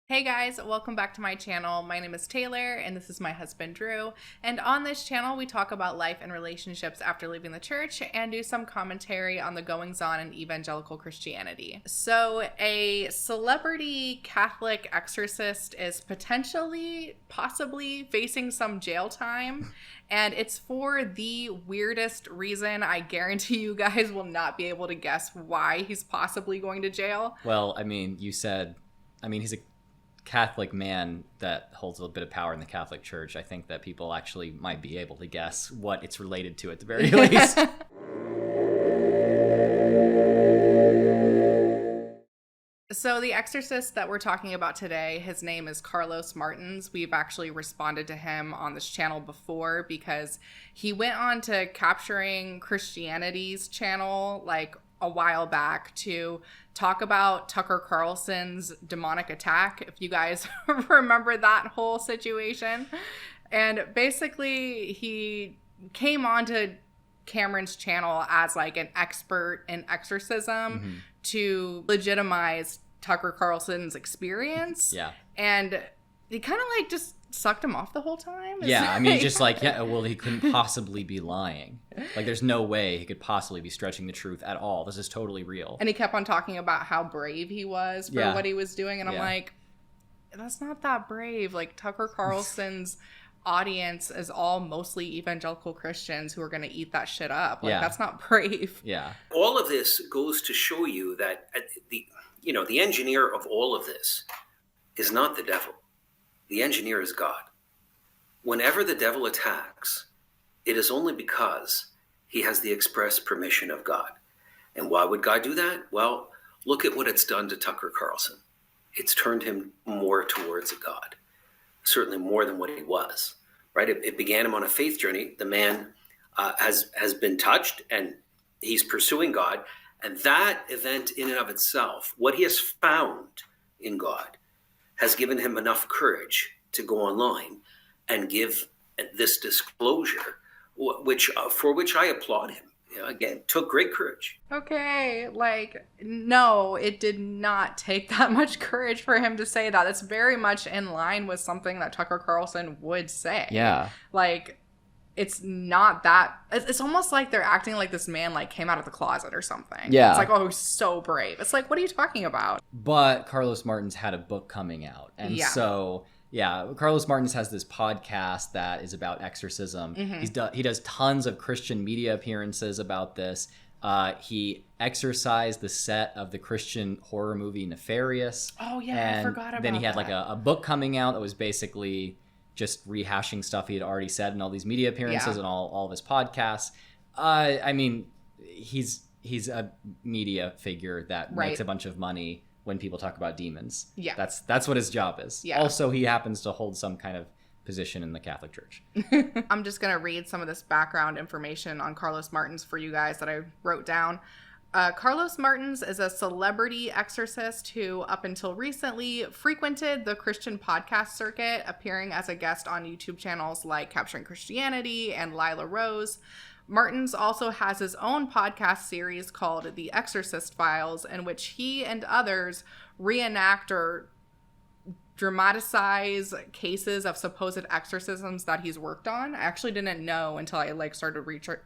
Hey guys, welcome back to my channel. My name is Taylor and this is my husband Drew. And on this channel, we talk about life and relationships after leaving the church and do some commentary on the goings on in evangelical Christianity. So, a celebrity Catholic exorcist is possibly facing some jail time. And it's for the weirdest reason. I guarantee you guys will not be able to guess why he's possibly going to jail. Well, he's a Catholic man that holds a little bit of power in the Catholic Church. I think that people actually might be able to guess what it's related to at the very least. So the exorcist that we're talking about today, his name is Carlos Martins. We've actually responded to him on this channel before because he went on to Capturing Christianity's channel like a while back to talk about Tucker Carlson's demonic attack, if you guys remember that whole situation. And basically he came onto Cameron's channel as like an expert in exorcism to legitimize Tucker Carlson's experience. Yeah. And he kind of like just sucked him off the whole time. He couldn't possibly be lying. Like, there's no way he could possibly be stretching the truth at all. This is totally real. And he kept on talking about how brave he was for what he was doing. And I'm like, that's not that brave. Like, Tucker Carlson's audience is all mostly evangelical Christians who are going to eat that shit up. Like, that's not brave. Yeah. All of this goes to show you that the engineer of all of this is not the devil. The engineer is God. Whenever the devil attacks, it is only because he has the express permission of God. And why would God do that? Well, look at what it's done to Tucker Carlson. It's turned him more towards a God, certainly more than what he was, right? It began him on a faith journey. The man has been touched and he's pursuing God. And that event in and of itself, what he has found in God, has given him enough courage to go online and give this disclosure, for which I applaud him. Again, took great courage. Okay, like, no, it did not take that much courage for him to say that. It's very much in line with something that Tucker Carlson would say. Yeah. Like, it's not that... It's almost like they're acting like this man, like, came out of the closet or something. Yeah. It's like, oh, he's so brave. It's like, what are you talking about? But Carlos Martins had a book coming out. And Carlos Martins has this podcast that is about exorcism. He does tons of Christian media appearances about this. He exorcised the set of the Christian horror movie Nefarious. Oh, yeah, I forgot about that. Then he had like a book coming out that was basically just rehashing stuff he had already said in all these media appearances and all of his podcasts. He's a media figure that makes a bunch of money when people talk about demons. Yeah. That's what his job is. Yeah. Also, he happens to hold some kind of position in the Catholic Church. I'm just going to read some of this background information on Carlos Martins for you guys that I wrote down. Carlos Martins is a celebrity exorcist who, up until recently, frequented the Christian podcast circuit, appearing as a guest on YouTube channels like Capturing Christianity and Lila Rose. Martins also has his own podcast series called The Exorcist Files, in which he and others reenact or dramatize cases of supposed exorcisms that he's worked on. I actually didn't know until I started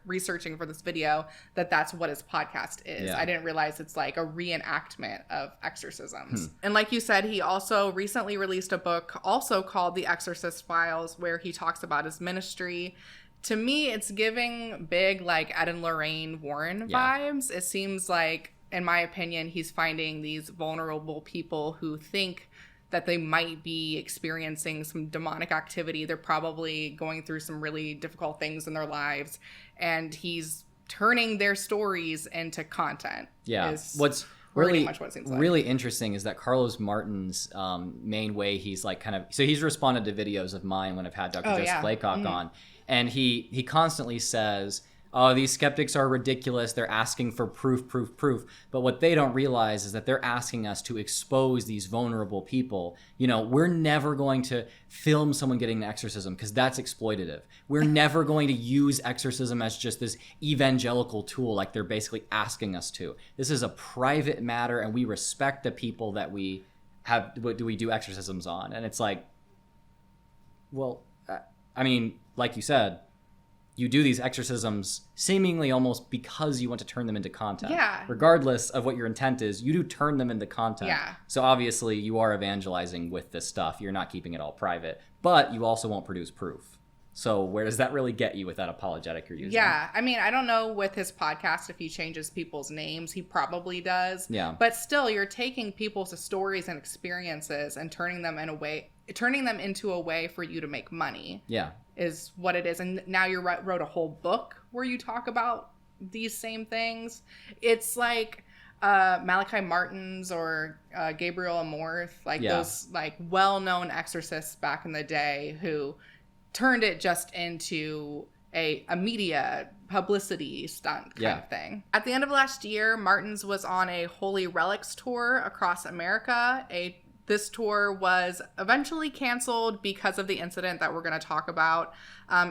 researching for this video that that's what his podcast is. Yeah. I didn't realize it's like a reenactment of exorcisms. And like you said, he also recently released a book also called The Exorcist Files, where he talks about his ministry. To me, it's giving big like Ed and Lorraine Warren vibes. It seems like, in my opinion, he's finding these vulnerable people who think that they might be experiencing some demonic activity. They're probably going through some really difficult things in their lives, and he's turning their stories into content. Yeah. What's really much what it seems like. Really interesting is that Carlos Martins' main way he's like he's responded to videos of mine when I've had Dr. Joseph Laycock on, and he constantly says, oh, these skeptics are ridiculous. They're asking for proof. But what they don't realize is that they're asking us to expose these vulnerable people. We're never going to film someone getting an exorcism because that's exploitative. We're never going to use exorcism as just this evangelical tool like they're basically asking us to. This is a private matter, and we respect the people that we do we do exorcisms on? And it's like, well, I mean, like you said, you do these exorcisms seemingly almost because you want to turn them into content. Yeah. Regardless of what your intent is, you do turn them into content. Yeah. So obviously you are evangelizing with this stuff. You're not keeping it all private, but you also won't produce proof. So where does that really get you with that apologetic you're using? Yeah. I mean, I don't know with his podcast if he changes people's names. He probably does. Yeah. But still, you're taking people's stories and experiences and turning them into a way for you to make money. Yeah. Is what it is. And now you wrote a whole book where you talk about these same things. It's like Malachi Martins or Gabriel Amorth, like those like well-known exorcists back in the day who turned it just into a media publicity stunt kind of thing. At the end of last year, Martins was on a Holy Relics tour across America. This tour was eventually canceled because of the incident that we're going to talk about.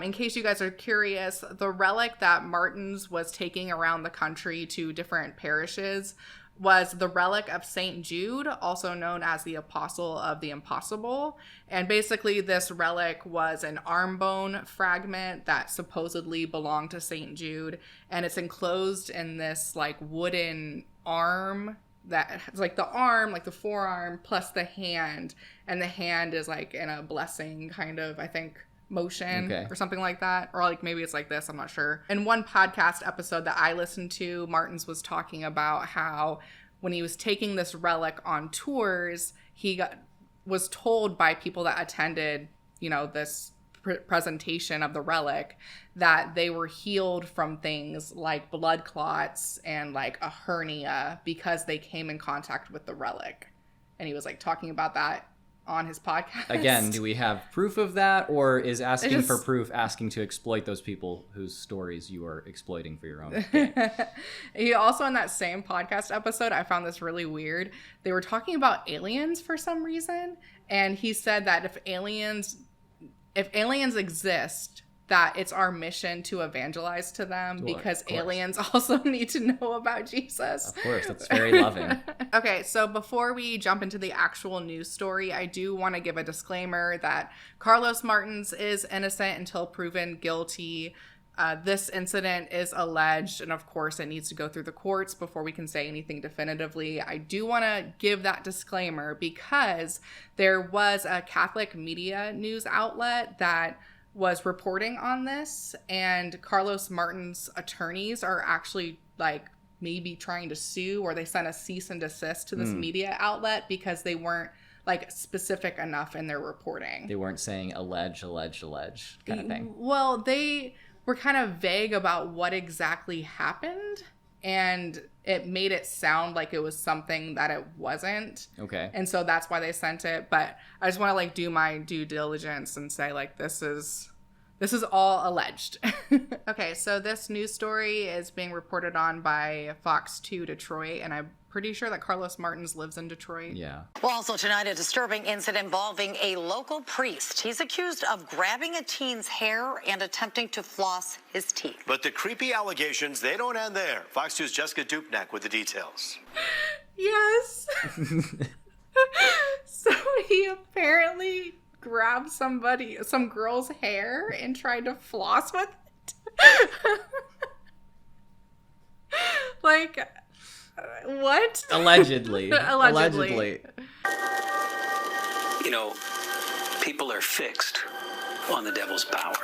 In case you guys are curious, the relic that Martins was taking around the country to different parishes was the relic of St. Jude, also known as the Apostle of the Impossible. And basically this relic was an arm bone fragment that supposedly belonged to St. Jude. And it's enclosed in this like wooden arm that has like the arm, like the forearm, plus the hand. And the hand is like in a blessing kind of, I think, motion or something like that. Or like maybe it's like this, I'm not sure. In one podcast episode that I listened to, Martins was talking about how when he was taking this relic on tours, he was told by people that attended, you know, this presentation of the relic that they were healed from things like blood clots and like a hernia because they came in contact with the relic. And he was like talking about that on his podcast. Again, do we have proof of that, or is asking for proof asking to exploit those people whose stories you are exploiting for your own gain? He also, in that same podcast episode, I found this really weird. They were talking about aliens for some reason, and he said that if aliens exist, that it's our mission to evangelize to them because aliens also need to know about Jesus. Of course, that's very loving. Okay, so before we jump into the actual news story, I do want to give a disclaimer that Carlos Martins is innocent until proven guilty. This incident is alleged, and of course it needs to go through the courts before we can say anything definitively. I do want to give that disclaimer because there was a Catholic media news outlet that was reporting on this, and Carlos Martins' attorneys are actually like maybe trying to sue, or they sent a cease and desist to this media outlet because they weren't like specific enough in their reporting. They weren't saying allege kind of thing. Well, they were kind of vague about what exactly happened, and it made it sound like it was something that it wasn't. Okay. And so that's why they sent it. But I just want to like do my due diligence and say like this is all alleged. Okay, so this news story is being reported on by Fox 2 Detroit, and I'm pretty sure that Carlos Martins lives in Detroit. Yeah. Well, also tonight, a disturbing incident involving a local priest. He's accused of grabbing a teen's hair and attempting to floss his teeth. But the creepy allegations, they don't end there. Fox 2's Jessica Dupnack with the details. Yes. So he apparently grabbed some girl's hair and tried to floss with it. Like, what? Allegedly. Allegedly. You know, people are fixed on the devil's power.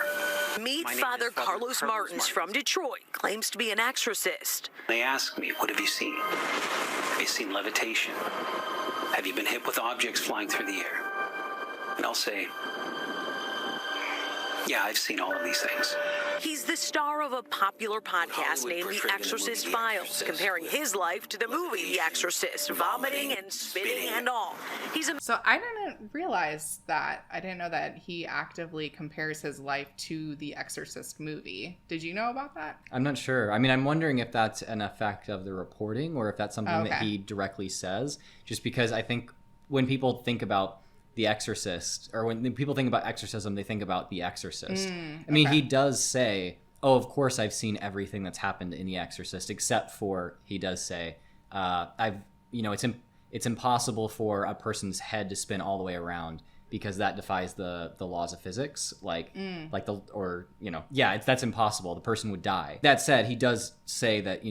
Meet Father Carlos Martins from Detroit, claims to be an exorcist. They ask me, what have you seen? Have you seen levitation? Have you been hit with objects flying through the air? And I'll say, yeah, I've seen all of these things. He's the star of a popular podcast named The Exorcist Files, comparing his life to the movie The Exorcist, vomiting and spitting and all. So I didn't realize that. I didn't know that he actively compares his life to the Exorcist movie. Did you know about that? I'm not sure. I mean, I'm wondering if that's an effect of the reporting or if that's something that he directly says. Just because I think when people think about The Exorcist, or when people think about exorcism, they think about The Exorcist. I mean, he does say, oh, of course I've seen everything it's, he does say, it's impossible for a person's head to spin all the way around because that defies the laws of physics. That's impossible. The person would die. That said, he does say that,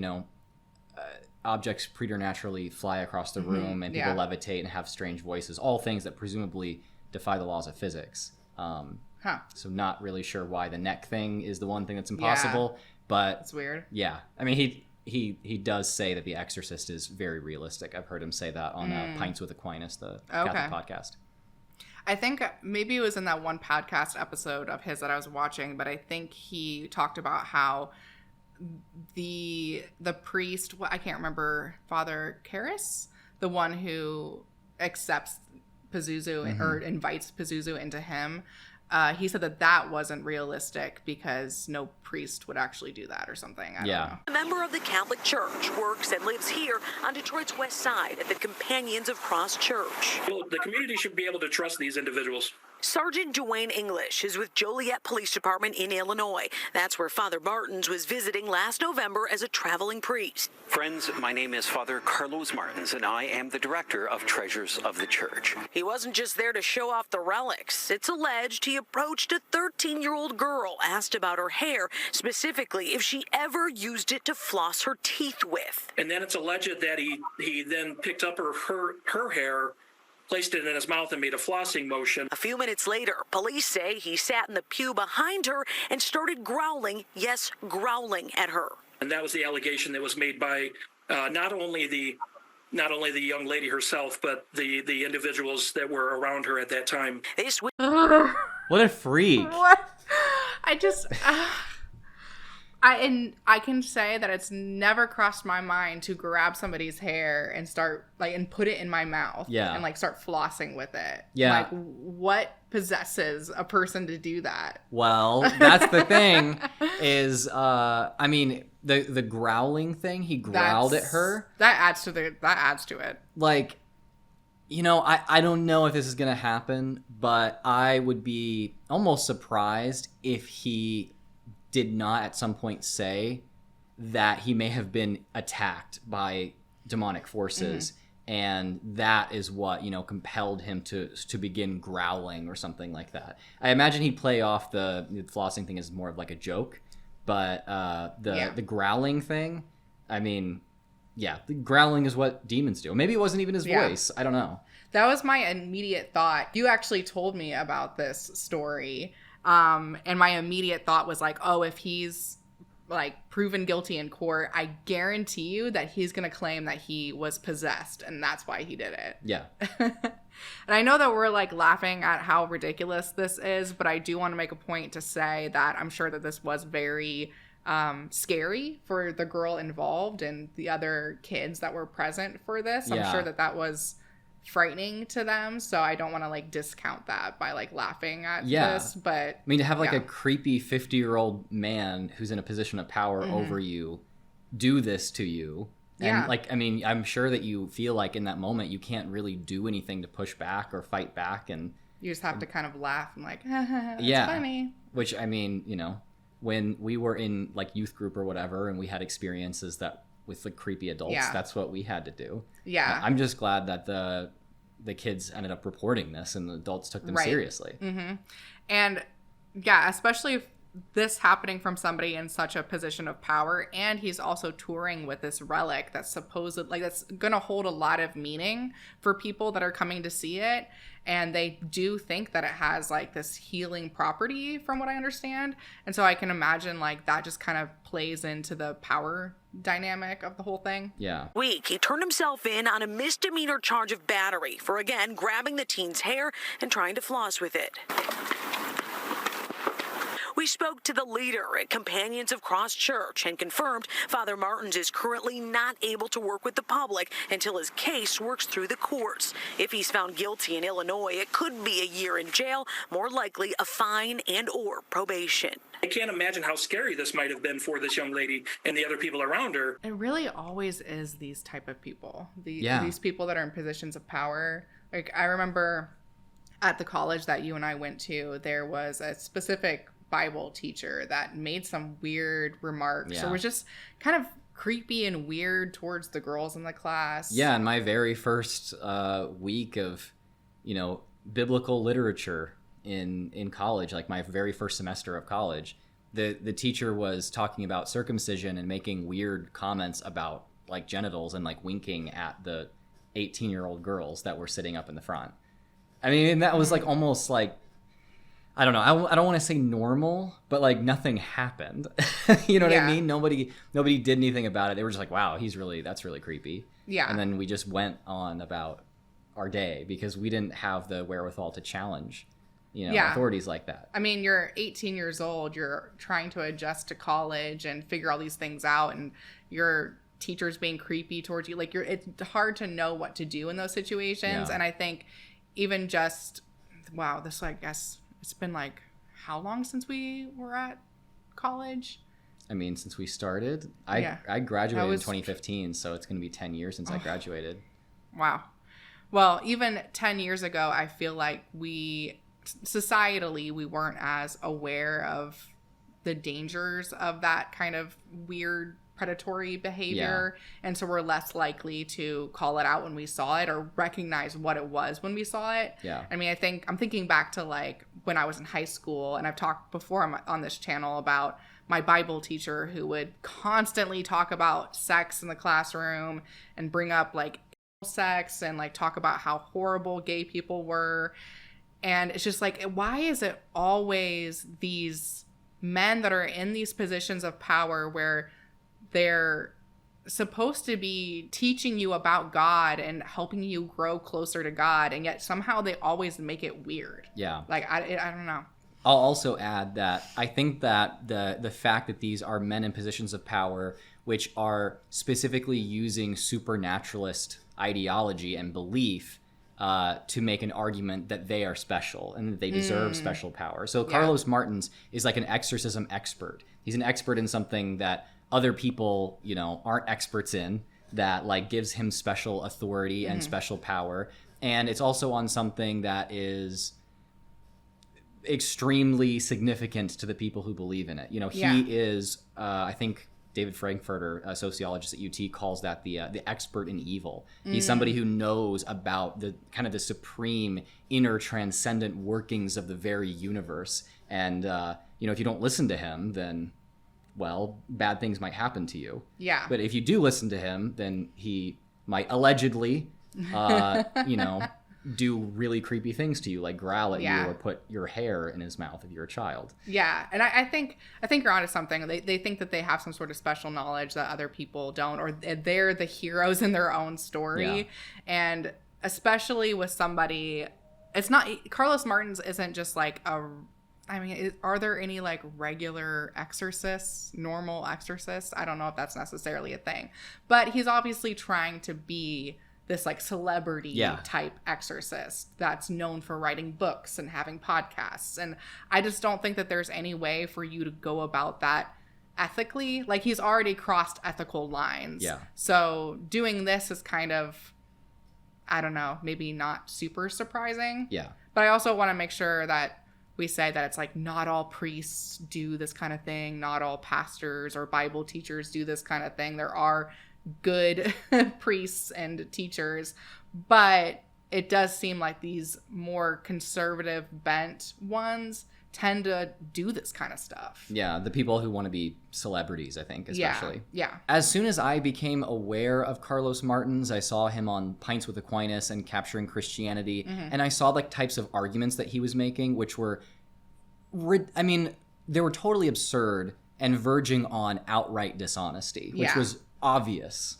objects preternaturally fly across the room and people levitate and have strange voices, all things that presumably defy the laws of physics. So not really sure why the neck thing is the one thing that's impossible, but it's weird. Yeah. I mean, he does say that The Exorcist is very realistic. I've heard him say that on Pints with Aquinas, the Catholic podcast. I think maybe it was in that one podcast episode of his that I was watching, but I think he talked about how the priest, I can't remember, Father Karras, the one who accepts Pazuzu or invites Pazuzu into him, he said that wasn't realistic because no priest would actually do that or something. I don't know. A member of the Catholic Church, works and lives here on Detroit's west side at the Companions of Cross Church. Well, the community should be able to trust these individuals. Sergeant Dwayne English is with Joliet Police Department in Illinois. That's where Father Martins was visiting last November as a traveling priest. Friends, my name is Father Carlos Martins, and I am the director of Treasures of the Church. He wasn't just there to show off the relics. It's alleged he approached a 13-year-old girl, asked about her hair, specifically if she ever used it to floss her teeth with. And then it's alleged that he then picked up her hair, placed it in his mouth and made a flossing motion. A few minutes later, police say he sat in the pew behind her and started growling, yes, growling at her. And that was the allegation that was made by not only the young lady herself, but the individuals that were around her at that time. What a freak. What? I can say that it's never crossed my mind to grab somebody's hair and start and put it in my mouth and start flossing with it. Yeah. Like, what possesses a person to do that? Well, that's the thing is, the growling thing, he growled at her. That adds to it. Like, I don't know if this is going to happen, but I would be almost surprised if he did not at some point say that he may have been attacked by demonic forces, and that is what compelled him to begin growling or something like that. I imagine he'd play off the flossing thing as more of like a joke, but the growling thing, the growling is what demons do. Maybe it wasn't even his voice. I don't know. That was my immediate thought. You actually told me about this story. And my immediate thought was like, oh, if he's proven guilty in court, I guarantee you that he's going to claim that he was possessed and that's why he did it. Yeah. And I know that we're laughing at how ridiculous this is, but I do want to make a point to say that I'm sure that this was very scary for the girl involved and the other kids that were present for this. I'm sure that was frightening to them, so I don't want to discount that by laughing at this, but to have a creepy 50-year-old man who's in a position of power over you do this to you, and I'm sure that you feel like in that moment you can't really do anything to push back or fight back, and you just have to kind of laugh and it's funny. Which when we were in youth group or whatever and we had experiences that with the creepy adults, that's what we had to do. Yeah. I'm just glad that the kids ended up reporting this and the adults took them seriously. Mm-hmm. And especially if this happening from somebody in such a position of power, and he's also touring with this relic that's that's gonna hold a lot of meaning for people that are coming to see it, and they do think that it has this healing property from what I understand, and so I can imagine that just kind of plays into the power dynamic of the whole thing. Yeah. He turned himself in on a misdemeanor charge of battery for again grabbing the teen's hair and trying to floss with it. We spoke to the leader at Companions of Cross Church and confirmed Father Martins is currently not able to work with the public until his case works through the courts. If he's found guilty in Illinois, it could be a year in jail, more likely a fine and or probation. I can't imagine how scary this might have been for this young lady and the other people around her. It really always is these type of people. These people that are in positions of power. I remember at the college that you and I went to, there was a specific Bible teacher that made some weird remarks or was just kind of creepy and weird towards the girls in the class. Yeah, in my very first week of, biblical literature in college, like my very first semester of college, the teacher was talking about circumcision and making weird comments about like genitals and like winking at the 18-year-old girls that were sitting up in the front. I mean, that was like almost like, I don't know. I don't want to say normal, but like nothing happened. You know what I mean? Nobody did anything about it. They were just like, wow, that's really creepy. Yeah. And then we just went on about our day because we didn't have the wherewithal to challenge, authorities like that. I mean, you're 18 years old. You're trying to adjust to college and figure all these things out, and your teacher's being creepy towards you. Like it's hard to know what to do in those situations. Yeah. And I think even just, wow, this, I guess, it's been like, how long since we were at college? I mean, since we started, I graduated in 2015, so it's going to be 10 years since I graduated. Wow. Well, even 10 years ago, I feel like societally, we weren't as aware of the dangers of that kind of weird predatory behavior. Yeah. And so we're less likely to call it out when we saw it or recognize what it was when we saw it. Yeah. I mean, I'm thinking back to like when I was in high school, and I've talked before on this channel about my Bible teacher who would constantly talk about sex in the classroom and bring up like sex and like talk about how horrible gay people were. And it's just like, why is it always these men that are in these positions of power where they're supposed to be teaching you about God and helping you grow closer to God, and yet somehow they always make it weird? Yeah. Like, I don't know. I'll also add that I think that the fact that these are men in positions of power which are specifically using supernaturalist ideology and belief to make an argument that they are special and that they deserve special power. So Carlos Martins is like an exorcism expert. He's an expert in something that other people, aren't experts in, that like gives him special authority and special power. And it's also on something that is extremely significant to the people who believe in it. He is, I think David Frankfurter, a sociologist at UT, calls that the expert in evil. He's somebody who knows about the kind of the supreme inner transcendent workings of the very universe. And, if you don't listen to him, then, well, bad things might happen to you. Yeah. But if you do listen to him, then he might allegedly, do really creepy things to you, like growl at you or put your hair in his mouth if you're a child. Yeah, and I think you're onto something. They think that they have some sort of special knowledge that other people don't, or they're the heroes in their own story. Yeah. And especially with somebody, it's not, Carlos Martins isn't just like are there any like regular exorcists, normal exorcists? I don't know if that's necessarily a thing, but he's obviously trying to be this like celebrity type exorcist that's known for writing books and having podcasts. And I just don't think that there's any way for you to go about that ethically. Like, he's already crossed ethical lines. Yeah. So doing this is kind of, I don't know, maybe not super surprising. Yeah. But I also want to make sure that we say that it's like not all priests do this kind of thing. Not all pastors or Bible teachers do this kind of thing. There are good priests and teachers, but it does seem like these more conservative bent ones tend to do this kind of stuff. Yeah, the people who want to be celebrities, I think, especially. Yeah. As soon as I became aware of Carlos Martins, I saw him on Pints with Aquinas and Capturing Christianity, and I saw like types of arguments that he was making, which were, they were totally absurd and verging on outright dishonesty, which was obvious,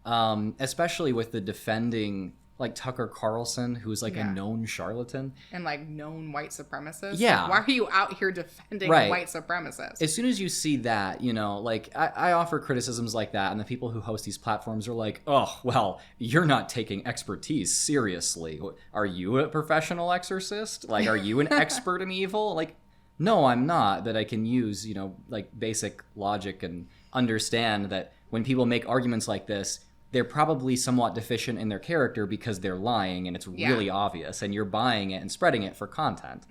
especially with the defending like Tucker Carlson, who's like a known charlatan and like known white supremacist. Yeah, why are you out here defending white supremacists? As soon as you see that, like I offer criticisms like that, and the people who host these platforms are like, oh well, you're not taking expertise seriously. Are you a professional exorcist? Like, are you an expert in evil? Like, no, I'm not. But I can use like basic logic and understand that when people make arguments like this, they're probably somewhat deficient in their character because they're lying and it's really obvious and you're buying it and spreading it for content.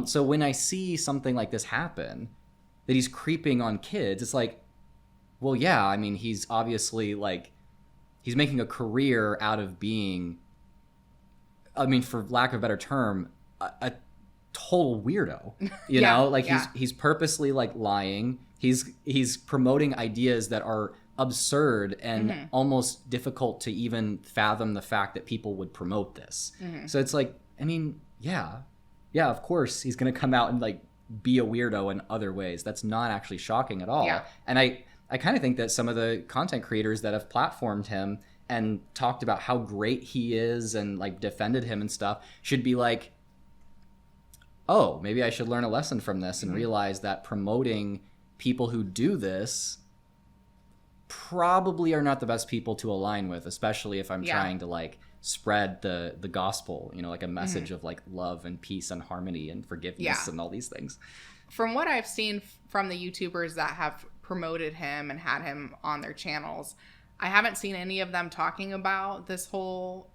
So when I see something like this happen, that he's creeping on kids, it's like, well, yeah, I mean, he's obviously like, he's making a career out of being, I mean, for lack of a better term, a total weirdo, you know, like he's purposely like lying. He's promoting ideas that are absurd and almost difficult to even fathom the fact that people would promote this. So it's like, I mean, yeah, of course he's going to come out and like be a weirdo in other ways. That's not actually shocking at all. Yeah. And I kind of think that some of the content creators that have platformed him and talked about how great he is and like defended him and stuff should be like, oh, maybe I should learn a lesson from this and realize that promoting people who do this probably are not the best people to align with, especially if I'm trying to like spread the gospel, you know, like a message of like love and peace and harmony and forgiveness and all these things. From what I've seen from the YouTubers that have promoted him and had him on their channels, I haven't seen any of them talking about this whole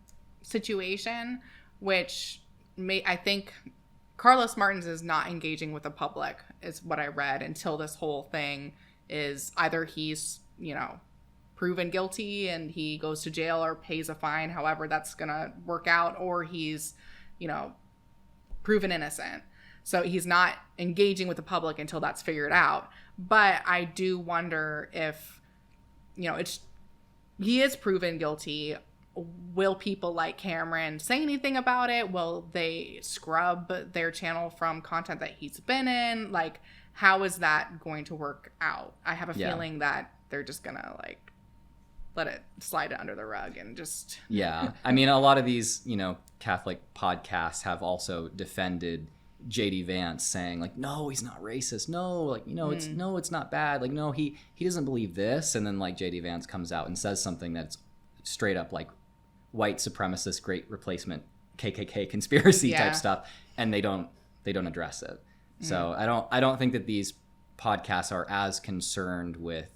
situation, which I think Carlos Martins is not engaging with the public, is what I read, until this whole thing is either he's, you know, proven guilty and he goes to jail or pays a fine, however that's going to work out, or he's, you know, proven innocent. So he's not engaging with the public until that's figured out. But I do wonder if, you know, he is proven guilty. Will people like Cameron say anything about it? Will they scrub their channel from content that he's been in? Like, how is that going to work out? I have a feeling that they're just going to, like, let it slide it under the rug and just... Yeah. I mean, a lot of these, you know, Catholic podcasts have also defended JD Vance, saying, like, no, he's not racist. No, like, you know, it's not bad. Like, no, he doesn't believe this. And then, like, JD Vance comes out and says something that's straight up, like, white supremacist great replacement KKK conspiracy type stuff, and they don't address it. So I don't think that these podcasts are as concerned with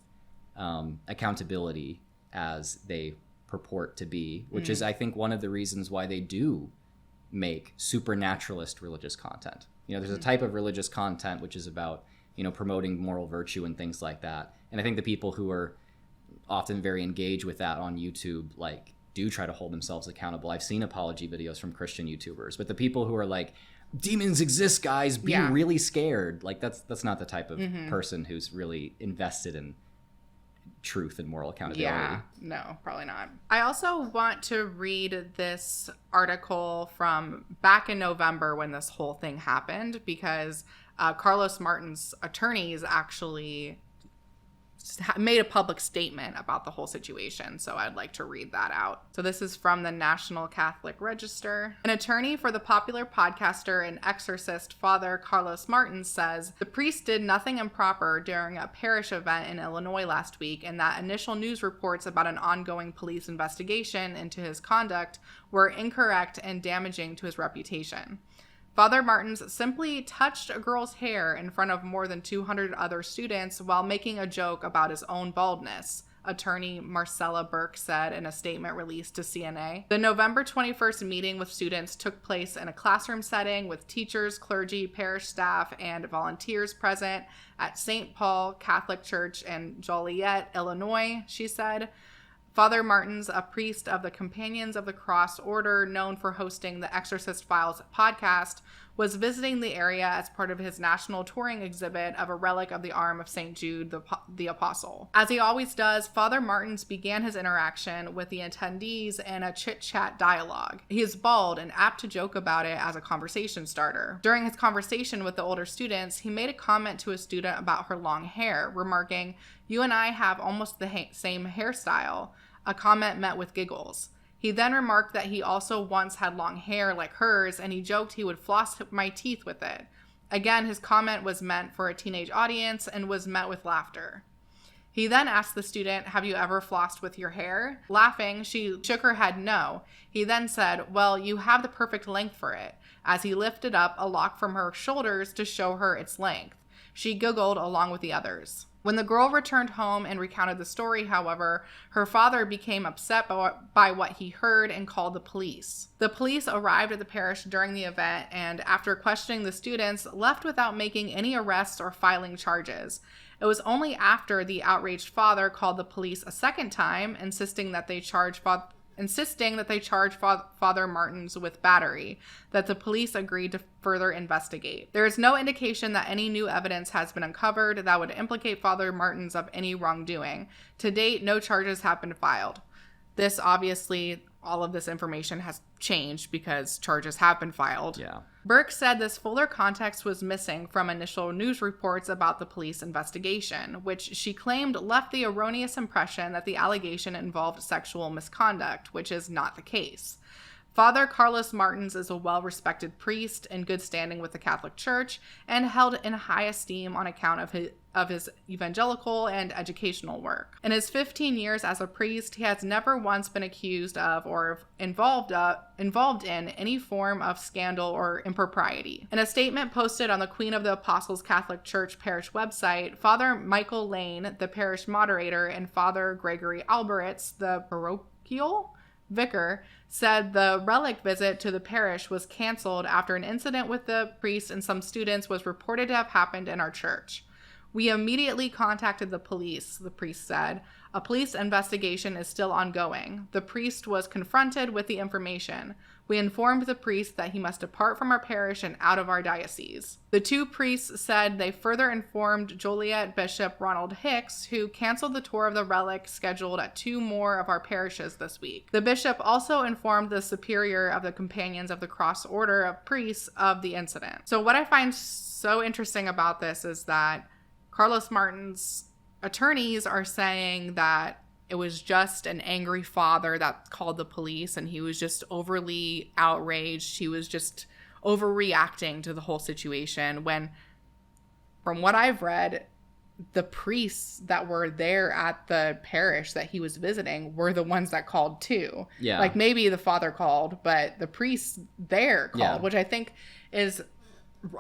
accountability as they purport to be, which is, I think, one of the reasons why they do make supernaturalist religious content. You know, there's a type of religious content which is about, you know, promoting moral virtue and things like that. And I think the people who are often very engaged with that on YouTube, like, do try to hold themselves accountable. I've seen apology videos from Christian YouTubers, but the people who are like, demons exist, guys, be really scared, like, that's not the type of person who's really invested in truth and moral accountability. Yeah, no, probably not. I also want to read this article from back in November when this whole thing happened, because Carlos Martins' attorneys actually made a public statement about the whole situation, so I'd like to read that out. So this is from the National Catholic Register. An attorney for the popular podcaster and exorcist Father Carlos Martins says the priest did nothing improper during a parish event in Illinois last week, and that initial news reports about an ongoing police investigation into his conduct were incorrect and damaging to his reputation. Father Martins simply touched a girl's hair in front of more than 200 other students while making a joke about his own baldness, attorney Marcella Burke said in a statement released to CNA. The November 21st meeting with students took place in a classroom setting with teachers, clergy, parish staff, and volunteers present at St. Paul Catholic Church in Joliet, Illinois, she said. Father Martins, a priest of the Companions of the Cross Order known for hosting the Exorcist Files podcast, was visiting the area as part of his national touring exhibit of a relic of the arm of St. Jude the Apostle. As he always does, Father Martins began his interaction with the attendees in a chit-chat dialogue. He is bald and apt to joke about it as a conversation starter. During his conversation with the older students, he made a comment to a student about her long hair, remarking, "You and I have almost the same hairstyle," a comment met with giggles. He then remarked that he also once had long hair like hers, and he joked he would floss my teeth with it. Again, his comment was meant for a teenage audience and was met with laughter. He then asked the student, "Have you ever flossed with your hair?" Laughing, she shook her head no. He then said, "Well, you have the perfect length for it," as he lifted up a lock from her shoulders to show her its length. She giggled along with the others. When the girl returned home and recounted the story, however, her father became upset by what he heard and called the police. The police arrived at the parish during the event and, after questioning the students, left without making any arrests or filing charges. It was only after the outraged father called the police a second time, insisting that they charge Father Martins with battery, that the police agreed to further investigate. There is no indication that any new evidence has been uncovered that would implicate Father Martins of any wrongdoing. To date, no charges have been filed. This, obviously, all of this information has changed because charges have been filed. Yeah. Burke said this fuller context was missing from initial news reports about the police investigation, which she claimed left the erroneous impression that the allegation involved sexual misconduct, which is not the case. Father Carlos Martins is a well-respected priest in good standing with the Catholic Church and held in high esteem on account of his evangelical and educational work. In his 15 years as a priest, he has never once been accused of or involved in any form of scandal or impropriety. In a statement posted on the Queen of the Apostles Catholic Church parish website, Father Michael Lane, the parish moderator, and Father Gregory Alberitz, the parochial vicar, said the relic visit to the parish was canceled after an incident with the priest and some students was reported to have happened in our church. We immediately contacted the police, the priest said. A police investigation is still ongoing. The priest was confronted with the information. We informed the priest that he must depart from our parish and out of our diocese. The two priests said they further informed Joliet Bishop Ronald Hicks, who canceled the tour of the relic scheduled at 2 more of our parishes this week. The bishop also informed the superior of the Companions of the Cross Order of Priests of the incident. So what I find so interesting about this is that Carlos Martins' attorneys are saying that it was just an angry father that called the police and he was just overly outraged. He was just overreacting to the whole situation when, from what I've read, the priests that were there at the parish that he was visiting were the ones that called too. Yeah. Like maybe the father called, but the priests there called, which I think is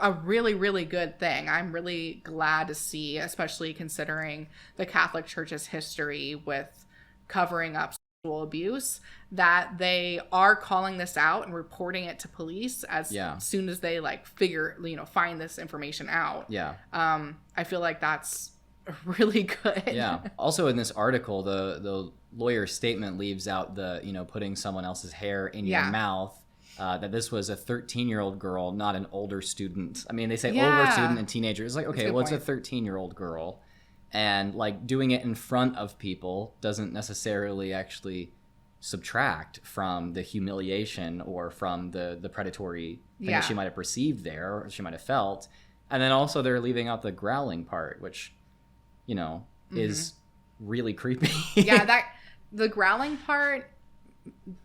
a really, really good thing. I'm really glad to see, especially considering the Catholic Church's history with covering up sexual abuse, that they are calling this out and reporting it to police as soon as they find this information out. Yeah. I feel like that's really good. Yeah. Also in this article, the lawyer's statement leaves out the, putting someone else's hair in your mouth. That this was a 13-year-old girl, not an older student. I mean, they say older student and teenager. It's like, okay, well, it's a 13-year-old girl. And, doing it in front of people doesn't necessarily actually subtract from the humiliation or from the predatory thing that she might have perceived there or she might have felt. And then also they're leaving out the growling part, which, is really creepy. The growling part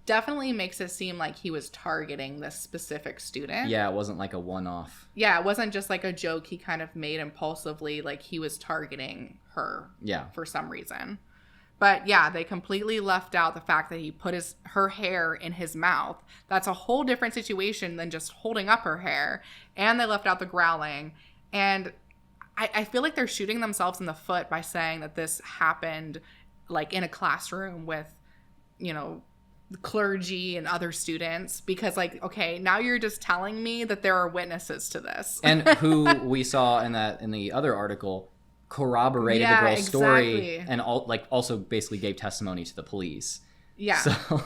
definitely makes it seem like he was targeting this specific student. Yeah, it wasn't like a one-off. Yeah, it wasn't just like a joke he kind of made impulsively, like he was targeting her for some reason. But yeah, they completely left out the fact that he put her hair in his mouth. That's a whole different situation than just holding up her hair. And they left out the growling. And I feel like they're shooting themselves in the foot by saying that this happened in a classroom with, clergy and other students, because okay, now you're just telling me that there are witnesses to this. And who we saw in the other article corroborated the girl's story and also basically gave testimony to the police. Yeah. So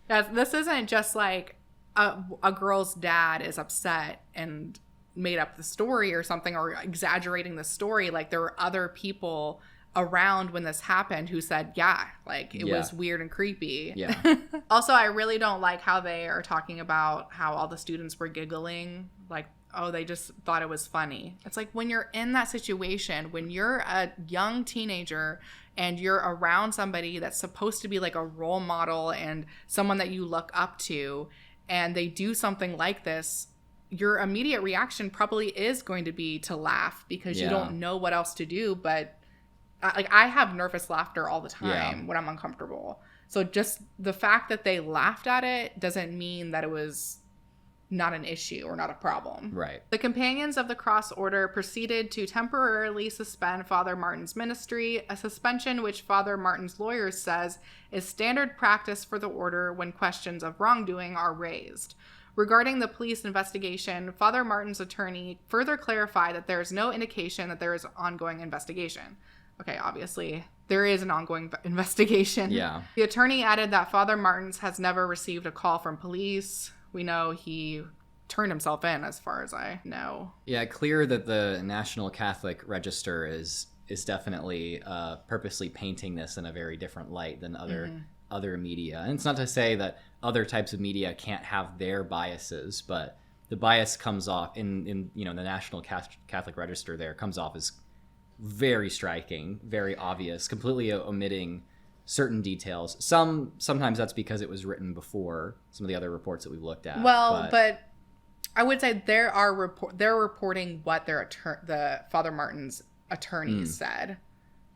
this isn't just a girl's dad is upset and made up the story or something or exaggerating the story. There were other people around when this happened who said, it was weird and creepy. Yeah. Also, I really don't like how they are talking about how all the students were giggling. They just thought it was funny. It's when you're in that situation, when you're a young teenager and you're around somebody that's supposed to be a role model and someone that you look up to, and they do something like this, your immediate reaction probably is going to be to laugh because you don't know what else to do. But I have nervous laughter all the time when I'm uncomfortable. So just the fact that they laughed at it doesn't mean that it was not an issue or not a problem. Right. The Companions of the Cross Order proceeded to temporarily suspend Father Martin's ministry, a suspension which Father Martin's lawyer says is standard practice for the order when questions of wrongdoing are raised. Regarding the police investigation, Father Martin's attorney further clarified that there is no indication that there is ongoing investigation. Okay, obviously, there is an ongoing investigation. Yeah. The attorney added that Father Martin's has never received a call from police. We know he turned himself in, as far as I know. Yeah, clear that the National Catholic Register is definitely purposely painting this in a very different light than other media. And it's not to say that other types of media can't have their biases, but the bias comes off in the National Catholic Register there comes off as very striking, very obvious, completely omitting certain details. Sometimes that's because it was written before some of the other reports that we've looked at. Well, but I would say they're reporting what the Father Martin's attorneys said.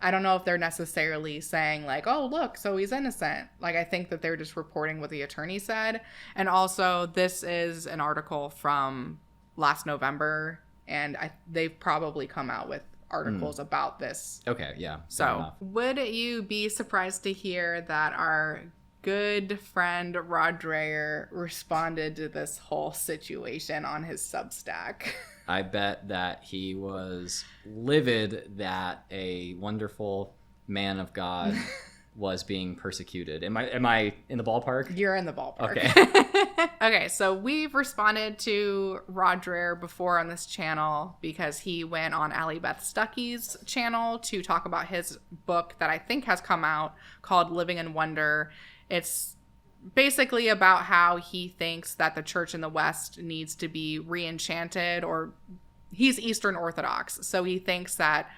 I don't know if they're necessarily saying like, oh, look, so he's innocent. Like, I think that they're just reporting what the attorney said. And also, this is an article from last November, and they've probably come out with articles about this. Okay, yeah. So, would you be surprised to hear that our good friend Rod Dreher responded to this whole situation on his Substack? I bet that he was livid that a wonderful man of God was being persecuted. Am I in the ballpark? You're in the ballpark. Okay. Okay, so we've responded to Rod Dreher before on this channel because he went on Allie Beth Stuckey's channel to talk about his book that I think has come out called Living in Wonder. It's basically about how he thinks that the church in the West needs to be re-enchanted, or he's Eastern Orthodox, so he thinks that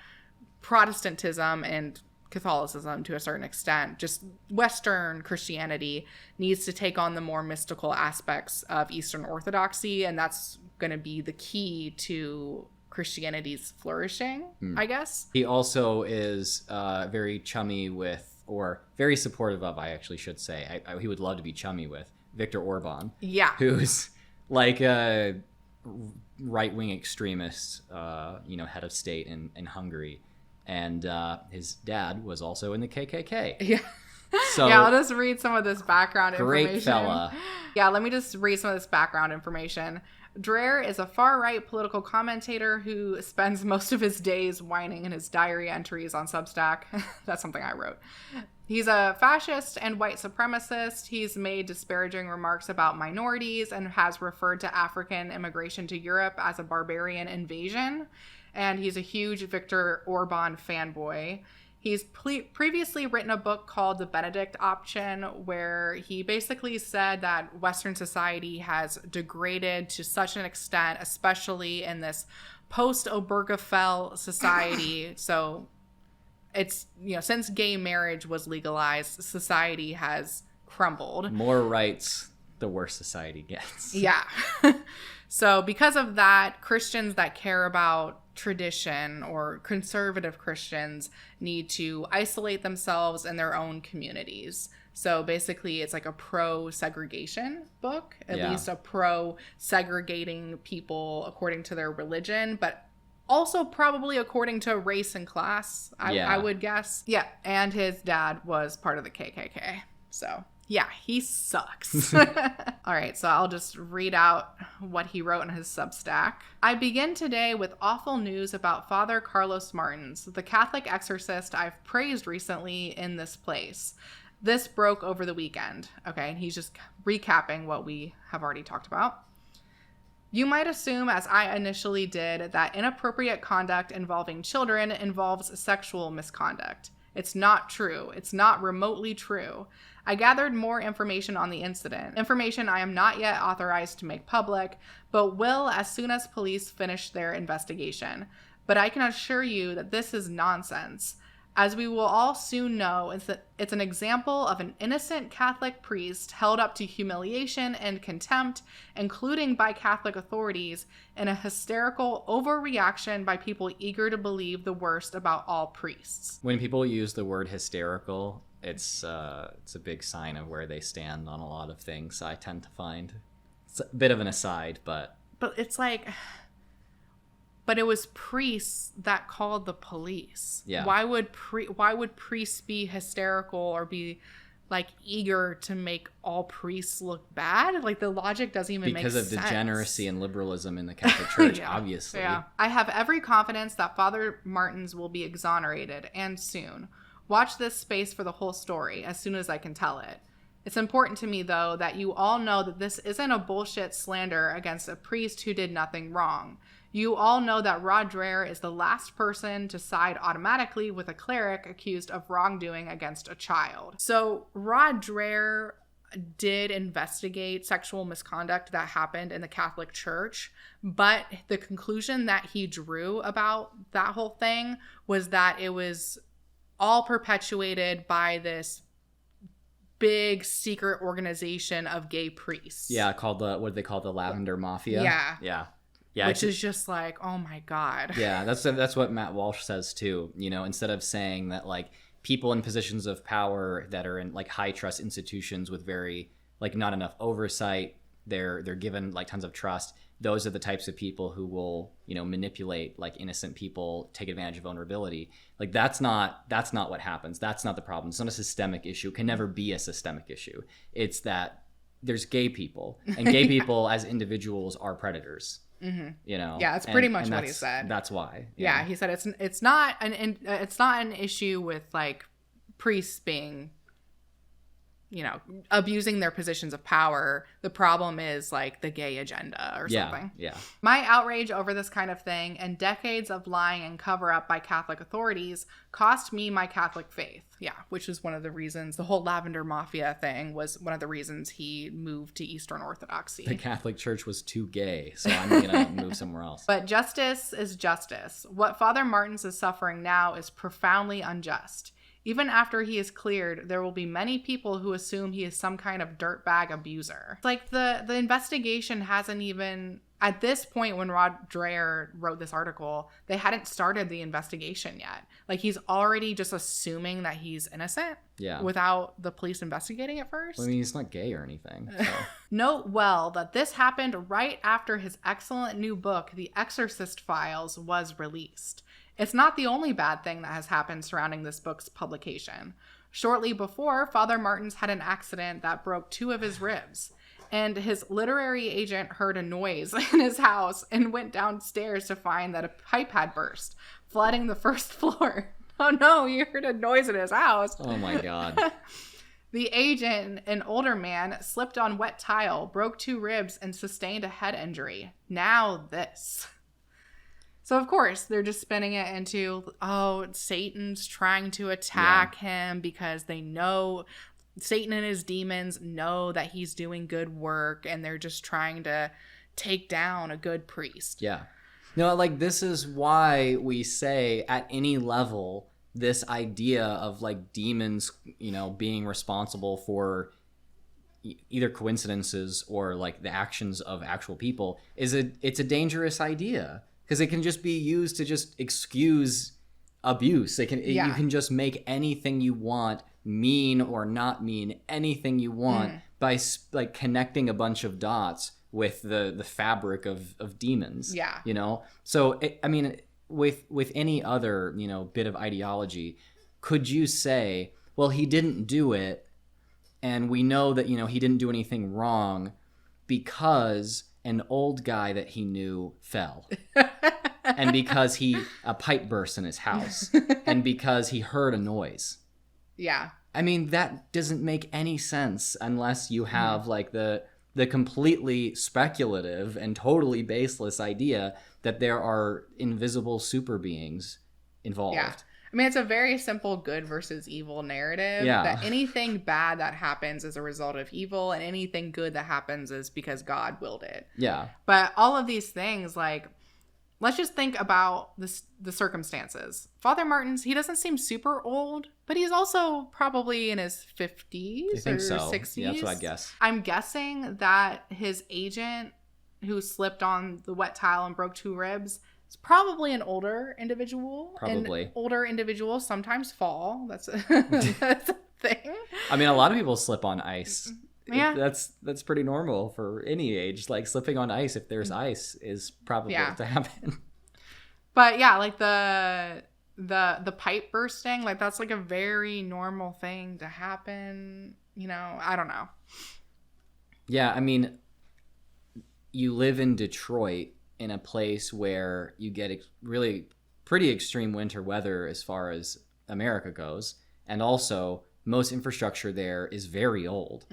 Protestantism and Catholicism, to a certain extent, just Western Christianity, needs to take on the more mystical aspects of Eastern Orthodoxy, and that's going to be the key to Christianity's flourishing, I guess. He also is very chummy with, or very supportive of, I actually should say, he would love to be chummy with, Viktor Orban. Yeah. Who's like a right-wing extremist, head of state in Hungary. And his dad was also in the KKK. Yeah. So yeah, I'll just read some of this background information. Great fella. Yeah, let me just read some of this background information. Dreher is a far-right political commentator who spends most of his days whining in his diary entries on Substack. That's something I wrote. He's a fascist and white supremacist. He's made disparaging remarks about minorities and has referred to African immigration to Europe as a barbarian invasion. And he's a huge Viktor Orban fanboy. He's previously written a book called The Benedict Option, where he basically said that Western society has degraded to such an extent, especially in this post-Obergefell society. So it's, since gay marriage was legalized, society has crumbled. More rights, the worse society gets. Yeah. So because of that, Christians that care about tradition, or conservative Christians, need to isolate themselves in their own communities. So basically it's like a pro-segregation book, at least a pro-segregating people according to their religion, but also probably according to race and class, I would guess. Yeah, and his dad was part of the KKK. So yeah, he sucks. All right, so I'll just read out what he wrote in his Substack. I begin today with awful news about Father Carlos Martins, the Catholic exorcist I've praised recently in this place. This broke over the weekend. Okay, and he's just recapping what we have already talked about. You might assume, as I initially did, that inappropriate conduct involving children involves sexual misconduct. It's not true. It's not remotely true. I gathered more information on the incident, information I am not yet authorized to make public, but will as soon as police finish their investigation. But I can assure you that this is nonsense. As we will all soon know, it's an example of an innocent Catholic priest held up to humiliation and contempt, including by Catholic authorities, in a hysterical overreaction by people eager to believe the worst about all priests. When people use the word hysterical, it's a big sign of where they stand on a lot of things, I tend to find. It's a bit of an aside, but it's like, but it was priests that called the police. Yeah. Why would priests be hysterical or be like eager to make all priests look bad? Like the logic doesn't even make sense. Because of degeneracy and liberalism in the Catholic Church, obviously. Yeah. I have every confidence that Father Martins will be exonerated, and soon. Watch this space for the whole story as soon as I can tell it. It's important to me, though, that you all know that this isn't a bullshit slander against a priest who did nothing wrong. You all know that Rod Dreher is the last person to side automatically with a cleric accused of wrongdoing against a child. So Rod Dreher did investigate sexual misconduct that happened in the Catholic Church, but the conclusion that he drew about that whole thing was that it was all perpetuated by this big secret organization of gay priests. Yeah, called what do they call the Lavender Mafia? Yeah. Yeah, which is just like, oh my God. Yeah, that's what Matt Walsh says too. You know, instead of saying that like people in positions of power that are in like high trust institutions with very like not enough oversight, they're given like tons of trust. Those are the types of people who will, you know, manipulate like innocent people, take advantage of vulnerability. Like that's not what happens. That's not the problem. It's not a systemic issue. It can never be a systemic issue. It's that there's gay people, and gay people as individuals are predators. Mm-hmm. You know, yeah, it's pretty much what he said. That's why. Yeah, he said it's not an issue with like priests being, you know, abusing their positions of power. The problem is like the gay agenda or something. Yeah. My outrage over this kind of thing and decades of lying and cover up by Catholic authorities cost me my Catholic faith. Yeah, which is one of the reasons the whole Lavender Mafia thing was one of the reasons he moved to Eastern Orthodoxy. The Catholic Church was too gay, so I'm going to move somewhere else. But justice is justice. What Father Martins is suffering now is profoundly unjust. Even after he is cleared, there will be many people who assume he is some kind of dirtbag abuser. Like the investigation hasn't even, at this point when Rod Dreher wrote this article, they hadn't started the investigation yet. Like he's already just assuming that he's innocent without the police investigating it first. I mean, he's not gay or anything. So. Note well that this happened right after his excellent new book, The Exorcist Files, was released. It's not the only bad thing that has happened surrounding this book's publication. Shortly before, Father Martins had an accident that broke 2 of his ribs, and his literary agent heard a noise in his house and went downstairs to find that a pipe had burst, flooding the first floor. Oh no, he heard a noise in his house. Oh my God. The agent, an older man, slipped on wet tile, broke 2 ribs, and sustained a head injury. Now this. So, of course, they're just spinning it into, oh, Satan's trying to attack him because they know, Satan and his demons know that he's doing good work, and they're just trying to take down a good priest. Yeah. No, like, this is why we say at any level, this idea of, like, demons, you know, being responsible for either coincidences or, like, the actions of actual people it's a dangerous idea. Because it can just be used to just excuse abuse. You can just make anything you want mean or not mean anything you want by like connecting a bunch of dots with the fabric of demons. Yeah. You know? So, I mean, with any other, you know, bit of ideology, could you say, well, he didn't do it, and we know that, you know, he didn't do anything wrong because an old guy that he knew fell, and because a pipe burst in his house, and because he heard a noise. Yeah. I mean, that doesn't make any sense unless you have like the completely speculative and totally baseless idea that there are invisible super beings involved. Yeah. I mean, it's a very simple good versus evil narrative. Yeah. That anything bad that happens is a result of evil, and anything good that happens is because God willed it. Yeah. But all of these things, like, let's just think about the circumstances. Father Martins, he doesn't seem super old, but he's also probably in his 50s or 60s. Yeah, that's what I guess. I'm guessing that his agent who slipped on the wet tile and broke 2 ribs, it's probably an older individual. Probably. And older individuals sometimes fall. That's a thing. I mean, a lot of people slip on ice that's pretty normal for any age. Like slipping on ice, if there's ice, is probably to happen. But yeah, like the pipe bursting, like that's like a very normal thing to happen. You know, I don't know. Yeah, I mean, you live in Detroit, in a place where you get really pretty extreme winter weather as far as America goes, and also most infrastructure there is very old.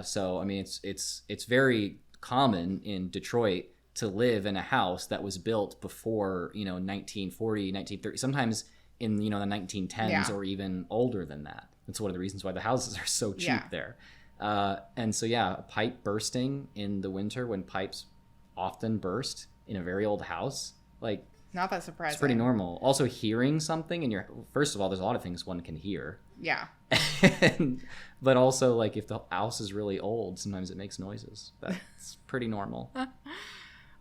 So I mean, it's very common in Detroit to live in a house that was built before 1940, 1930, sometimes in the 1910s or even older than that. That's one of the reasons why the houses are so cheap there. And so a pipe bursting in the winter, when pipes often burst in a very old house, like, not that surprising. It's pretty normal. Also, hearing something in your, first of all, there's a lot of things one can hear. Yeah. But also, like, if the house is really old, sometimes it makes noises. That's pretty normal.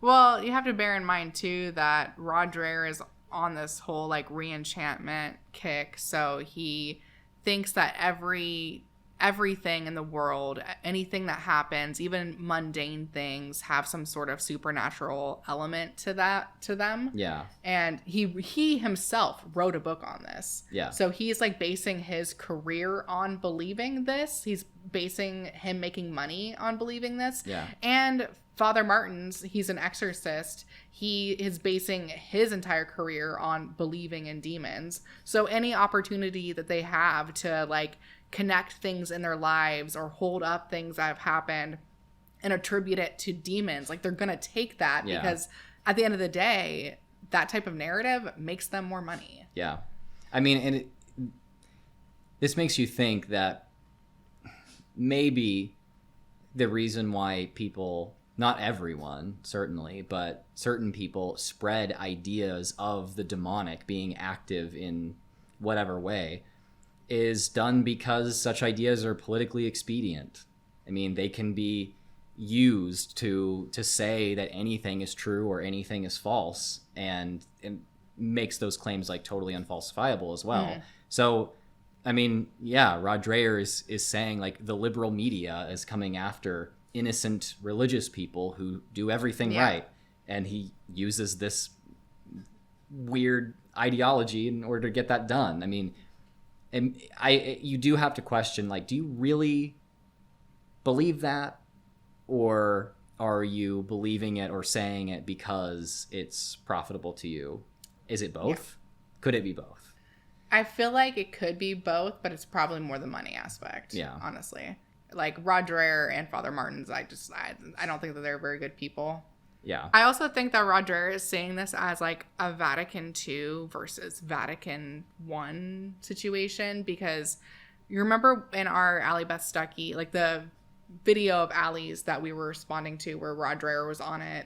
Well, you have to bear in mind too that Rod Dreher is on this whole like re-enchantment kick, so he thinks that everything in the world, anything that happens, even mundane things, have some sort of supernatural element to them. Yeah. And he himself wrote a book on this. Yeah. So he's like basing his career on believing this. He's basing him making money on believing this. Yeah. And Father Martin's, he's an exorcist. He is basing his entire career on believing in demons. So any opportunity that they have to like connect things in their lives or hold up things that have happened and attribute it to demons, like they're gonna take that because at the end of the day, that type of narrative makes them more money. Yeah. I mean, and this makes you think that maybe the reason why people, not everyone certainly, but certain people spread ideas of the demonic being active in whatever way is done because such ideas are politically expedient. I mean, they can be used to say that anything is true or anything is false, and it makes those claims like totally unfalsifiable as well. So, I mean, Rod Dreher is saying like the liberal media is coming after innocent religious people who do everything right, and he uses this weird ideology in order to get that done. I mean, and you do have to question, like, do you really believe that, or are you believing it or saying it because it's profitable to you? Is it both? Could it be both? I feel like it could be both, but it's probably more the money aspect. Yeah, honestly, like Rod Dreher and Father Martin's, I don't think that they're very good people. Yeah. I also think that Rod Dreher is saying this as like a Vatican II versus Vatican I situation, because you remember in our Allie Beth Stuckey, like the video of Allie's that we were responding to where Rod Dreher was on it,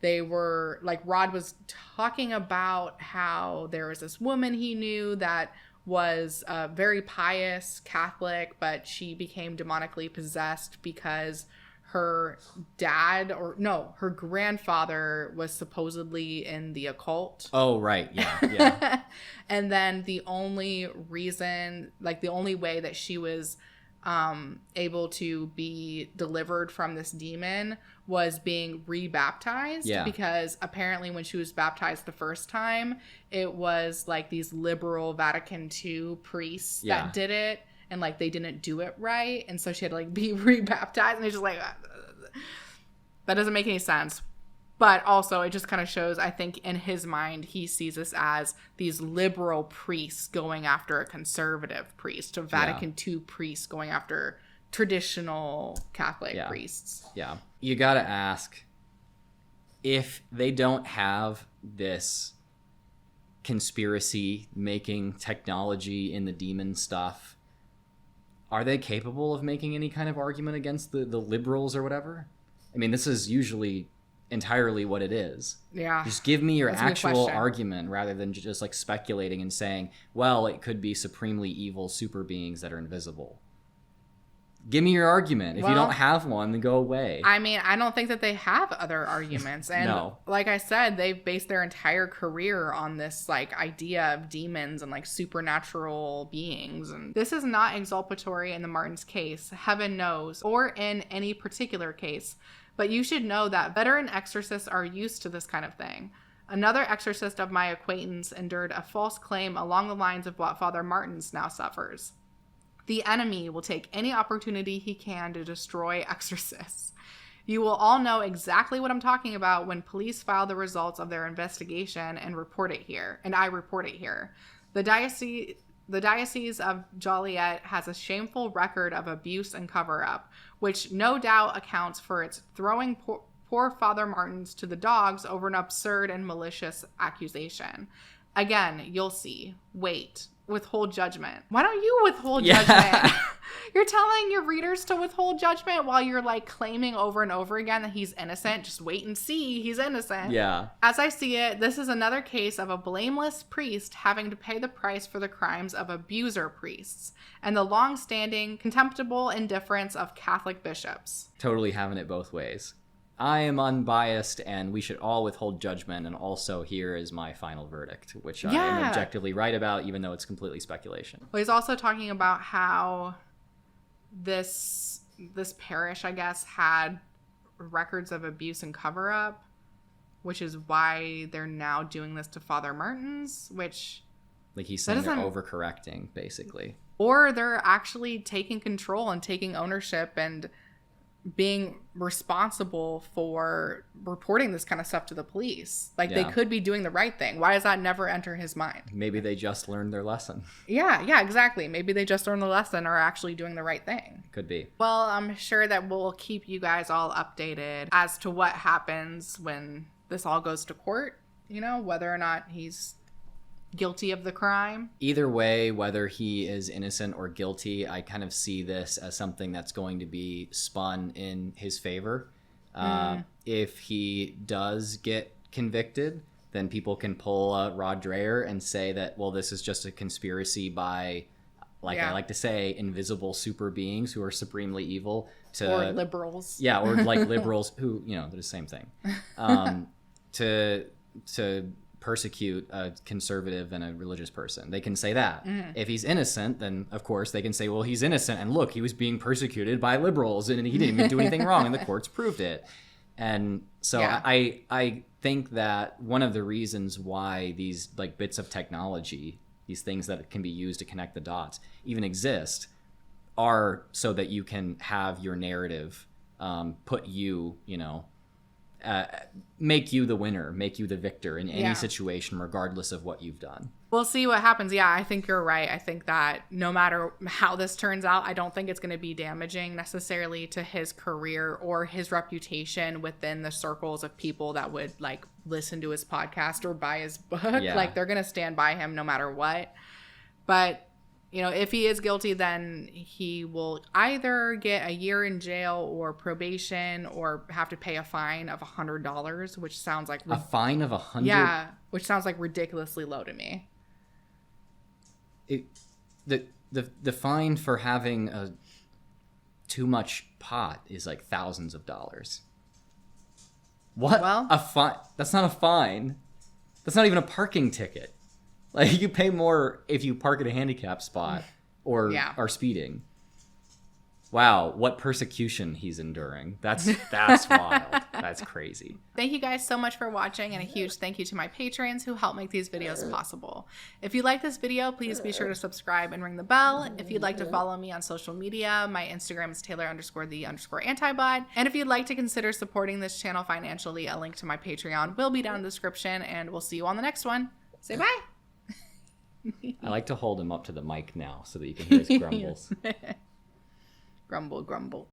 they were like, Rod was talking about how there was this woman he knew that was a very pious Catholic, but she became demonically possessed because her grandfather was supposedly in the occult. Oh, right. Yeah. And then the only way that she was able to be delivered from this demon was being rebaptized. Yeah. Because apparently when she was baptized the first time, it was like these liberal Vatican II priests that did it. And, like, they didn't do it right. And so she had to, like, be rebaptized. And it's just like, that doesn't make any sense. But also, it just kind of shows, I think, in his mind, he sees this as these liberal priests going after a conservative priest. A Vatican II priest going after traditional Catholic priests. Yeah. You got to ask, if they don't have this conspiracy making technology in the demon stuff, are they capable of making any kind of argument against the liberals or whatever? I mean, this is usually entirely what it is. Yeah. Just give me your actual argument rather than just like speculating and saying, well, it could be supremely evil super beings that are invisible. Give me your argument. If you don't have one, then go away. I mean, I don't think that they have other arguments. And no. Like I said, they've based their entire career on this like idea of demons and like supernatural beings. And this is not exculpatory in the Martins case, heaven knows, or in any particular case. But you should know that veteran exorcists are used to this kind of thing. Another exorcist of my acquaintance endured a false claim along the lines of what Father Martins now suffers. The enemy will take any opportunity he can to destroy exorcists. You will all know exactly what I'm talking about when police file the results of their investigation and report it here. And I report it here. The Diocese of Joliet has a shameful record of abuse and cover-up, which no doubt accounts for its throwing poor Father Martins to the dogs over an absurd and malicious accusation. Again, you'll see. Wait. Withhold judgment. Why don't you withhold judgment? You're telling your readers to withhold judgment while you're like claiming over and over again that he's innocent. Just wait and see. He's innocent. Yeah. As I see it, this is another case of a blameless priest having to pay the price for the crimes of abuser priests and the long-standing contemptible indifference of Catholic bishops. Totally having it both ways. I am unbiased, and we should all withhold judgment, and also here is my final verdict, which I am objectively right about, even though it's completely speculation. Well, he's also talking about how this parish, I guess, had records of abuse and cover-up, which is why they're now doing this to Father Martins, which... Like he's saying they're overcorrecting, basically. Or they're actually taking control and taking ownership and being responsible for reporting this kind of stuff to the police. Like they could be doing the right thing. Why does that never enter his mind? Maybe they just learned their lesson. Yeah, exactly. Maybe they just learned the lesson or are actually doing the right thing. Could be. Well, I'm sure that we'll keep you guys all updated as to what happens when this all goes to court, you know, whether or not he's guilty of the crime. Either way, whether he is innocent or guilty, I kind of see this as something that's going to be spun in his favor. If he does get convicted, then people can pull Rod Dreher and say that, well, this is just a conspiracy by, I like to say, invisible super beings who are supremely evil. Or liberals. Yeah, or like liberals who, you know, they're the same thing. To persecute a conservative and a religious person. They can say that. If he's innocent, then of course they can say, well, he's innocent, and look, he was being persecuted by liberals and he didn't even do anything wrong, and the courts proved it. And so I think that one of the reasons why these like bits of technology, these things that can be used to connect the dots, even exist, are so that you can have your narrative put you, you know, make you the winner, make you the victor in any situation, regardless of what you've done. We'll see what happens. Yeah, I think you're right. I think that no matter how this turns out, I don't think it's going to be damaging necessarily to his career or his reputation within the circles of people that would like listen to his podcast or buy his book. Like they're going to stand by him no matter what. But you know, if he is guilty, then he will either get a year in jail or probation or have to pay a fine of $100, which sounds like... A fine of $100? Yeah, which sounds like ridiculously low to me. The fine for having too much pot is like thousands of dollars. What? Well, a fine? That's not a fine. That's not even a parking ticket. Like, you pay more if you park at a handicap spot or are speeding. Wow, what persecution he's enduring. That's wild. That's crazy. Thank you guys so much for watching, and a huge thank you to my patrons who help make these videos possible. If you like this video, please be sure to subscribe and ring the bell. If you'd like to follow me on social media, my Instagram is Taylor_the_antibot. And if you'd like to consider supporting this channel financially, a link to my Patreon will be down in the description, and we'll see you on the next one. Say bye. I like to hold him up to the mic now so that you can hear his grumbles. Grumble, grumble.